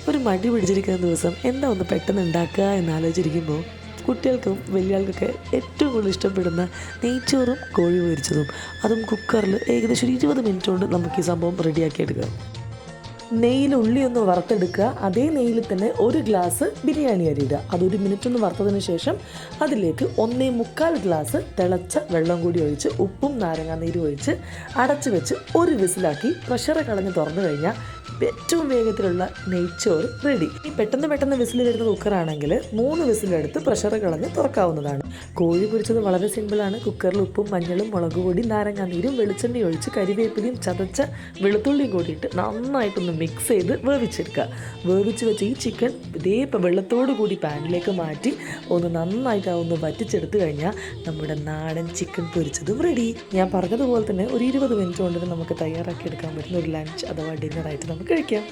ഒരു മടി പിടിച്ചിരിക്കുന്ന ദിവസം എന്താ ഒന്ന് പെട്ടെന്ന് ഉണ്ടാക്കുക എന്നാലോചിച്ചിരിക്കുമ്പോൾ കുട്ടികൾക്കും വലിയ ആൾക്കൊക്കെ ഏറ്റവും കൂടുതൽ ഇഷ്ടപ്പെടുന്ന നെയ്ച്ചോറും കോഴി പൊരിച്ചതും, അതും കുക്കറിൽ ഏകദേശം ഒരു 20 മിനിറ്റ് കൊണ്ട് നമുക്ക് ഈ സംഭവം റെഡിയാക്കി എടുക്കാം. നെയ്യിൽ ഉള്ളി ഒന്ന് വറുത്തെടുക്കുക. അതേ നെയ്യിൽ തന്നെ 1 ഗ്ലാസ് ബിരിയാണി അരി ഇടുക. അത് 1 മിനിറ്റ് ഒന്ന് വറുത്തതിന് ശേഷം അതിലേക്ക് 1.25 ഗ്ലാസ് തിളച്ച വെള്ളം കൂടി ഒഴിച്ച് ഉപ്പും നാരങ്ങാ നീരും ഒഴിച്ച് അടച്ച് വെച്ച് 1 വിസിലാക്കി പ്രഷർ കളഞ്ഞ് തുറന്നു കഴിഞ്ഞാൽ ഏറ്റവും വേഗത്തിലുള്ള നെയ്ച്ചോറ് റെഡി. ഈ പെട്ടെന്ന് വിസിൽ വരുന്ന കുക്കറാണെങ്കിൽ 3 വിസിലെടുത്ത് പ്രഷർ കളഞ്ഞ് തുറക്കാവുന്നതാണ്. കോഴി പൊരിച്ചത് വളരെ സിമ്പിളാണ്. കുക്കറിൽ ഉപ്പും മഞ്ഞളും മുളക് പൊടി നാരങ്ങാ നീരും വെളിച്ചെണ്ണയും ഒഴിച്ച് കരിവേപ്പിലയും ചതച്ച വെളുത്തുള്ളിയും കൂടിയിട്ട് നന്നായിട്ടൊന്ന് മിക്സ് ചെയ്ത് വേവിച്ചെടുക്കുക. വേവിച്ച് വെച്ച് ഈ ചിക്കൻ ഇതേ വെള്ളത്തോടു കൂടി പാനിലേക്ക് മാറ്റി ഒന്ന് നന്നായിട്ട് ഒന്ന് വറ്റിച്ചെടുത്ത് കഴിഞ്ഞാൽ നമ്മുടെ നാടൻ ചിക്കൻ പൊരിച്ചതും റെഡി. ഞാൻ പറഞ്ഞതുപോലെ തന്നെ ഒരു 20 മിനിറ്റ് കൊണ്ട് നമുക്ക് തയ്യാറാക്കി എടുക്കാൻ പറ്റുന്ന ഒരു ലഞ്ച് അഥവാ ഡിന്നറായിട്ട് നമുക്ക് കഴിക്കാം.